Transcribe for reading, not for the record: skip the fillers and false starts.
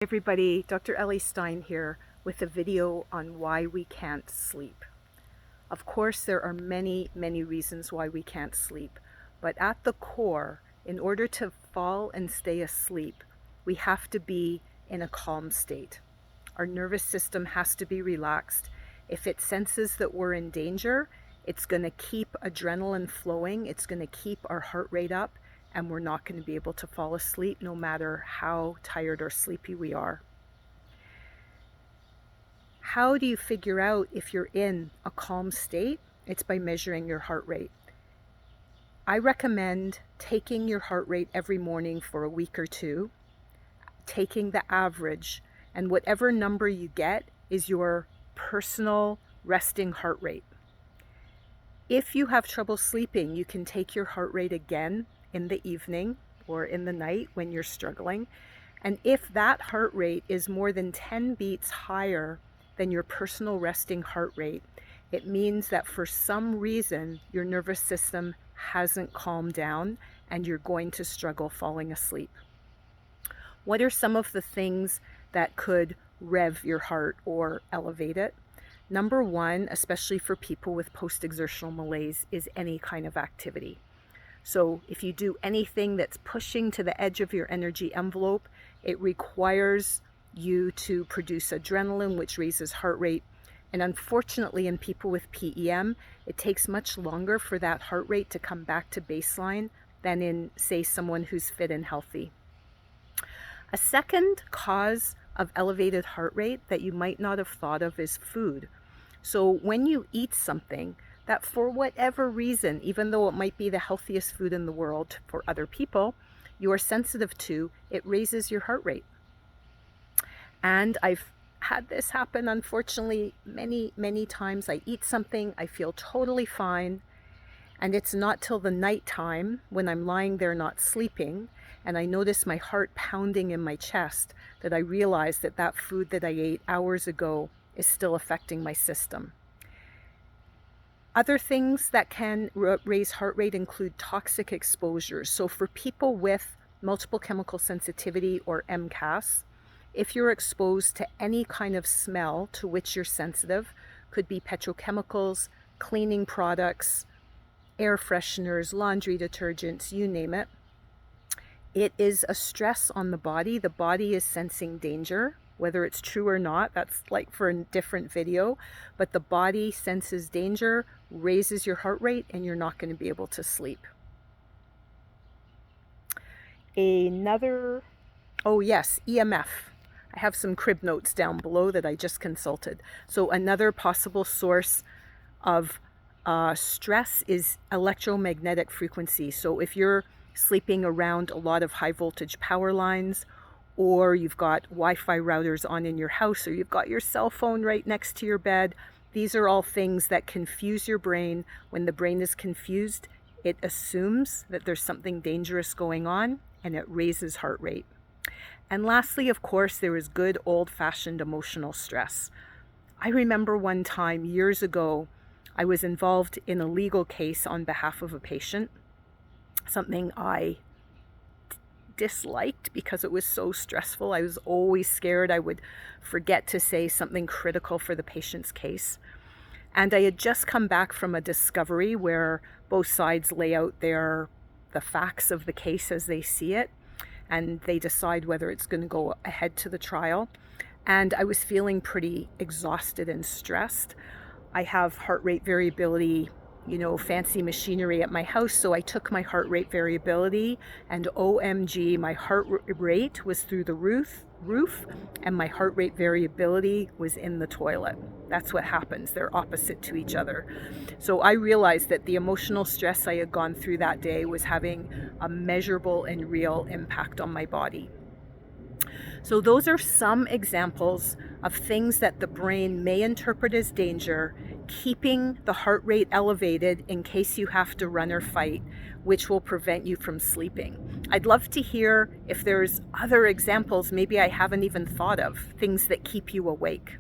Everybody, Dr. Eleanor Stein here with a video on why we can't sleep. Of course, there are many reasons why we can't sleep, but at the core, in order to fall and stay asleep, we have to be in a calm state. Our nervous system has to be relaxed. If it senses that we're in danger, it's going to keep adrenaline flowing, it's going to keep our heart rate up, and we're not going to be able to fall asleep no matter how tired or sleepy we are. How do you figure out if you're in a calm state? It's by measuring your heart rate. I recommend taking your heart rate every morning for a week or two, taking the average, and whatever number you get is your personal resting heart rate. If you have trouble sleeping, you can take your heart rate again in the evening or in the night when you're struggling. And if that heart rate is more than 10 beats higher than your personal resting heart rate, it means that for some reason your nervous system hasn't calmed down and you're going to struggle falling asleep. What are some of the things that could rev your heart or elevate it? Number one, especially for people with post-exertional malaise, is any kind of activity. So if you do anything that's pushing to the edge of your energy envelope, it requires you to produce adrenaline, which raises heart rate. And unfortunately, in people with PEM, it takes much longer for that heart rate to come back to baseline than in, say, someone who's fit and healthy. A second cause of elevated heart rate that you might not have thought of is food. So when you eat something that for whatever reason, even though it might be the healthiest food in the world for other people, you are sensitive to, it raises your heart rate. And I've had this happen, unfortunately, many times. I eat something, I feel totally fine, and it's not till the nighttime when I'm lying there not sleeping, and I notice my heart pounding in my chest, that I realize that that food that I ate hours ago is still affecting my system. Other things that can raise heart rate include toxic exposures. So for people with multiple chemical sensitivity or MCAS, if you're exposed to any kind of smell to which you're sensitive, could be petrochemicals, cleaning products, air fresheners, laundry detergents, you name it, it is a stress on the body. The body is sensing danger. Whether it's true or not, that's like for a different video, but the body senses danger, raises your heart rate, and you're not going to be able to sleep. Oh yes, EMF. I have some crib notes down below that I just consulted. So another possible source of stress is electromagnetic frequency. So if you're sleeping around a lot of high voltage power lines, or you've got Wi-Fi routers on in your house, or you've got your cell phone right next to your bed. These are all things that confuse your brain. When the brain is confused, it assumes that there's something dangerous going on, and it raises heart rate. And lastly, of course, there is good old-fashioned emotional stress. I remember one time years ago, I was involved in a legal case on behalf of a patient, something I disliked because it was so stressful. I was always scared I would forget to say something critical for the patient's case. And I had just come back from a discovery where both sides lay out the facts of the case as they see it, and they decide whether it's going to go ahead to the trial. And I was feeling pretty exhausted and stressed. I have heart rate variability, fancy machinery at my house, so I took my heart rate variability, and OMG, my heart rate was through the roof, and my heart rate variability was in the toilet. That's what happens. They're opposite to each other. So I realized that the emotional stress I had gone through that day was having a measurable and real impact on my body. So those are some examples of things that the brain may interpret as danger, keeping the heart rate elevated in case you have to run or fight, which will prevent you from sleeping. I'd love to hear if there's other examples maybe I haven't even thought of, things that keep you awake.